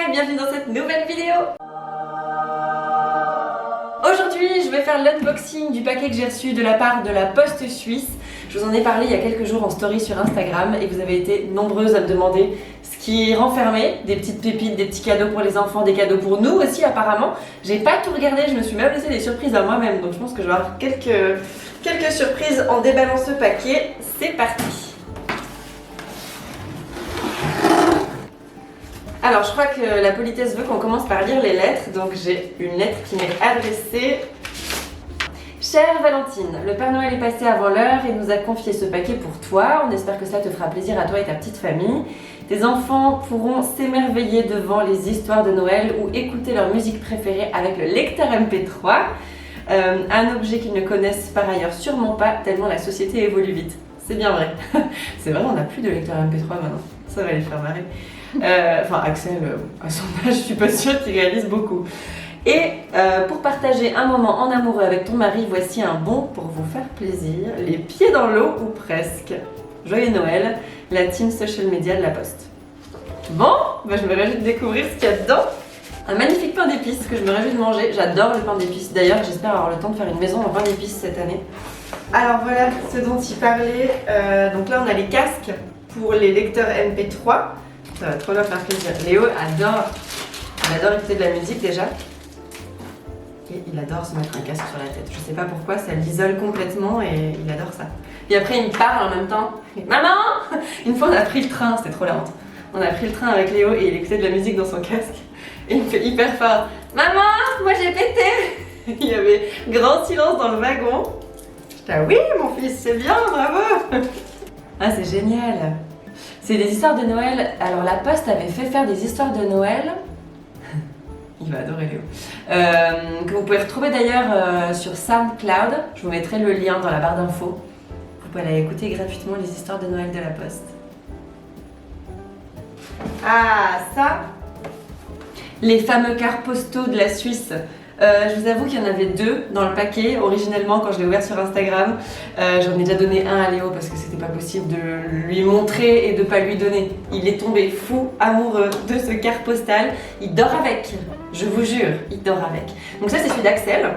et bienvenue dans cette nouvelle vidéo. Aujourd'hui, je vais faire l'unboxing du paquet que j'ai reçu de la part de la Poste Suisse. Je vous en ai parlé il y a quelques jours en story sur Instagram et vous avez été nombreuses à me demander ce qui renfermait, des petites pépites, des petits cadeaux pour les enfants, des cadeaux pour nous aussi apparemment. J'ai pas tout regardé, je me suis même laissé des surprises à moi-même, donc je pense que je vais avoir quelques surprises en déballant ce paquet. C'est parti. Alors je crois que la politesse veut qu'on commence par lire les lettres, donc j'ai une lettre qui m'est adressée. Chère Valentine, le Père Noël est passé avant l'heure et nous a confié ce paquet pour toi. On espère que cela te fera plaisir à toi et ta petite famille. Tes enfants pourront s'émerveiller devant les histoires de Noël ou écouter leur musique préférée avec le lecteur MP3. Un objet qu'ils ne connaissent par ailleurs sûrement pas, tellement la société évolue vite. C'est bien vrai. C'est vrai, on n'a plus de lecteur MP3 maintenant. Ça va les faire marrer. Enfin, Axel, à son âge, je suis pas sûre qu'il réalise beaucoup. Et pour partager un moment en amoureux avec ton mari, voici un bon pour vous faire plaisir, les pieds dans l'eau ou presque. Joyeux Noël, la team social media de la Poste. Bon, bah je me réjouis de découvrir ce qu'il y a dedans. Un magnifique pain d'épices que je me réjouis de manger. J'adore le pain d'épices. D'ailleurs, j'espère avoir le temps de faire une maison en pain d'épices cette année. Alors voilà ce dont il parlait. Donc là, on a les casques pour les lecteurs MP3. Ça va trop leur faire plaisir. Léo adore écouter de la musique déjà. Et il adore se mettre un casque sur la tête. Je sais pas pourquoi, ça l'isole complètement et il adore ça. Et après il me parle en même temps. Maman! Une fois on a pris le train, c'était trop la honte. On a pris le train avec Léo et il écoutait de la musique dans son casque. Et il me fait hyper fort. Maman! Moi j'ai pété! Il y avait grand silence dans le wagon. J'étais ah oui mon fils, c'est bien, bravo! Ah c'est génial! C'est des histoires de Noël. Alors la Poste avait fait faire des histoires de Noël. Il va adorer Léo. Que vous pouvez retrouver d'ailleurs sur SoundCloud. Je vous mettrai le lien dans la barre d'infos. Vous pouvez aller écouter gratuitement les histoires de Noël de la Poste. Ah ça, les fameux cartes postaux de la Suisse. Je vous avoue qu'il y en avait deux dans le paquet originellement quand je l'ai ouvert sur Instagram. J'en ai déjà donné un à Léo parce que c'était pas possible de lui montrer et de pas lui donner. Il est tombé fou amoureux de ce carte postale. Il dort avec, je vous jure, il dort avec. Donc ça c'est celui d'Axel.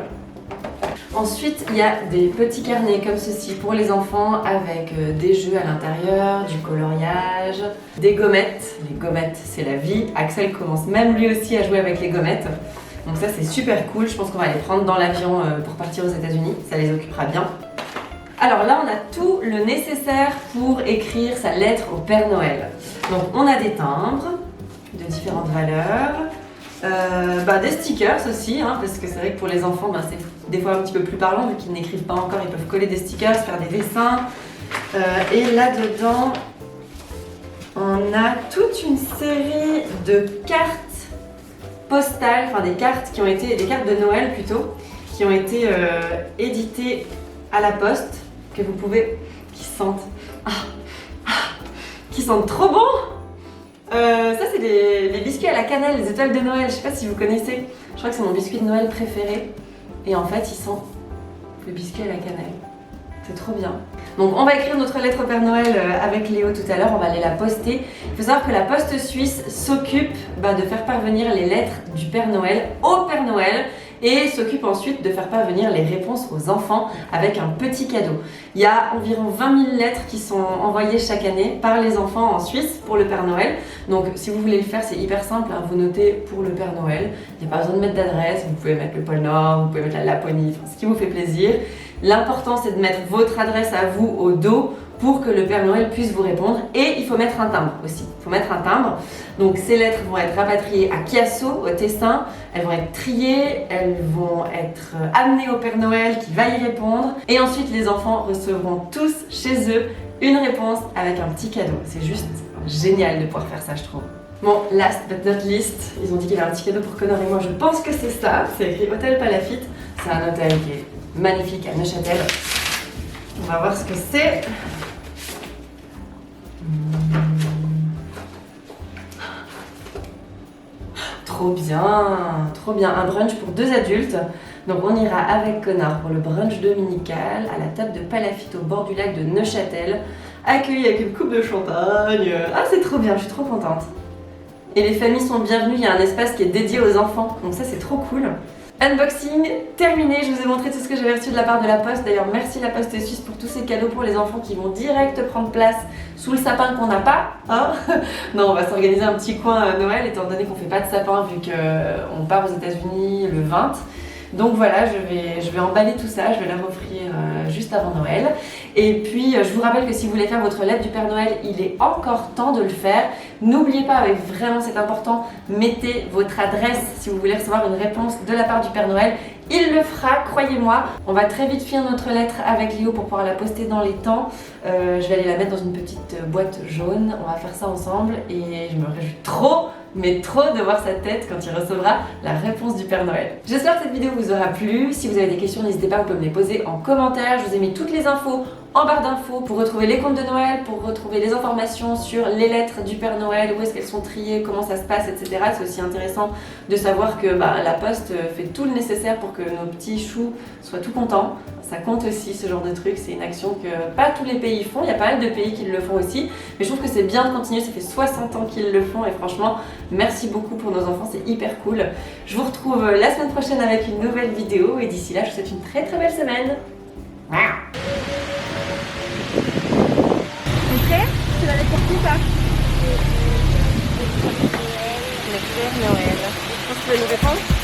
Ensuite il y a des petits carnets comme ceci pour les enfants avec des jeux à l'intérieur, du coloriage, des gommettes. Les gommettes c'est la vie. Axel commence même lui aussi à jouer avec les gommettes. Donc ça c'est super cool, je pense qu'on va les prendre dans l'avion pour partir aux États-Unis, ça les occupera bien. Alors là on a tout le nécessaire pour écrire sa lettre au Père Noël. Donc on a des timbres de différentes valeurs, des stickers aussi, parce que c'est vrai que pour les enfants c'est des fois un petit peu plus parlant vu qu'ils n'écrivent pas encore, ils peuvent coller des stickers, faire des dessins. Et là-dedans on a toute une série de cartes postales, enfin des cartes de Noël plutôt, qui ont été éditées à la Poste, que vous pouvez, qui sentent trop bon. Ça c'est les biscuits à la cannelle, les étoiles de Noël, je sais pas si vous connaissez, je crois que c'est mon biscuit de Noël préféré, et en fait il sent le biscuit à la cannelle, c'est trop bien. Donc on va écrire notre lettre au Père Noël avec Léo tout à l'heure, on va aller la poster. Il faut savoir que la Poste Suisse s'occupe de faire parvenir les lettres du Père Noël au Père Noël et s'occupe ensuite de faire parvenir les réponses aux enfants avec un petit cadeau. Il y a environ 20 000 lettres qui sont envoyées chaque année par les enfants en Suisse pour le Père Noël. Donc si vous voulez le faire, c'est hyper simple, vous notez pour le Père Noël. Il n'y a pas besoin de mettre d'adresse, vous pouvez mettre le pôle Nord, vous pouvez mettre la Laponie, ce qui vous fait plaisir. L'important c'est de mettre votre adresse à vous au dos pour que le Père Noël puisse vous répondre. Et il faut mettre un timbre aussi. Il faut mettre un timbre. Donc ces lettres vont être rapatriées à Chiasso, au Tessin. Elles vont être triées, elles vont être amenées au Père Noël qui va y répondre. Et ensuite les enfants recevront tous chez eux une réponse avec un petit cadeau. C'est juste génial de pouvoir faire ça, je trouve. Bon, last but not least, ils ont dit qu'il y avait un petit cadeau pour Connor et moi. Je pense que c'est ça. C'est écrit Hôtel Palafite. C'est un hôtel qui est magnifique à Neuchâtel. On va voir ce que c'est. Trop bien, trop bien. Un brunch pour 2 adultes. Donc on ira avec Connor pour le brunch dominical à la table de Palafite au bord du lac de Neuchâtel, accueilli avec une coupe de champagne. Ah c'est trop bien, je suis trop contente. Et les familles sont bienvenues, il y a un espace qui est dédié aux enfants, donc ça c'est trop cool. Unboxing terminé, je vous ai montré tout ce que j'avais reçu de la part de la Poste. D'ailleurs merci la Poste Suisse pour tous ces cadeaux pour les enfants qui vont direct prendre place sous le sapin qu'on n'a pas, hein. Non, on va s'organiser un petit coin Noël étant donné qu'on fait pas de sapin vu qu'on part aux États-Unis le 20. Donc voilà, je vais emballer tout ça, je vais leur offrir juste avant Noël. Et puis je vous rappelle que si vous voulez faire votre lettre du Père Noël, il est encore temps de le faire. N'oubliez pas, avec vraiment c'est important, mettez votre adresse si vous voulez recevoir une réponse de la part du Père Noël. Il le fera, croyez-moi. On va très vite finir notre lettre avec Léo pour pouvoir la poster dans les temps. Je vais aller la mettre dans une petite boîte jaune. On va faire ça ensemble et je me réjouis trop, mais trop de voir sa tête quand il recevra la réponse du Père Noël. J'espère que cette vidéo vous aura plu. Si vous avez des questions, n'hésitez pas, vous pouvez me les poser en commentaire. Je vous ai mis toutes les infos en barre d'infos pour retrouver les comptes de Noël, pour retrouver les informations sur les lettres du Père Noël, où est-ce qu'elles sont triées, comment ça se passe, etc. C'est aussi intéressant de savoir que la Poste fait tout le nécessaire pour que nos petits choux soient tout contents. Ça compte aussi ce genre de truc, c'est une action que pas tous les pays font, il y a pas mal de pays qui le font aussi, mais je trouve que c'est bien de continuer, ça fait 60 ans qu'ils le font et franchement, merci beaucoup pour nos enfants, c'est hyper cool. Je vous retrouve la semaine prochaine avec une nouvelle vidéo et d'ici là, je vous souhaite une très très belle semaine. Tu l'avais pour qui ça? Le Père Noël. Je pense que tu vas nous répondre.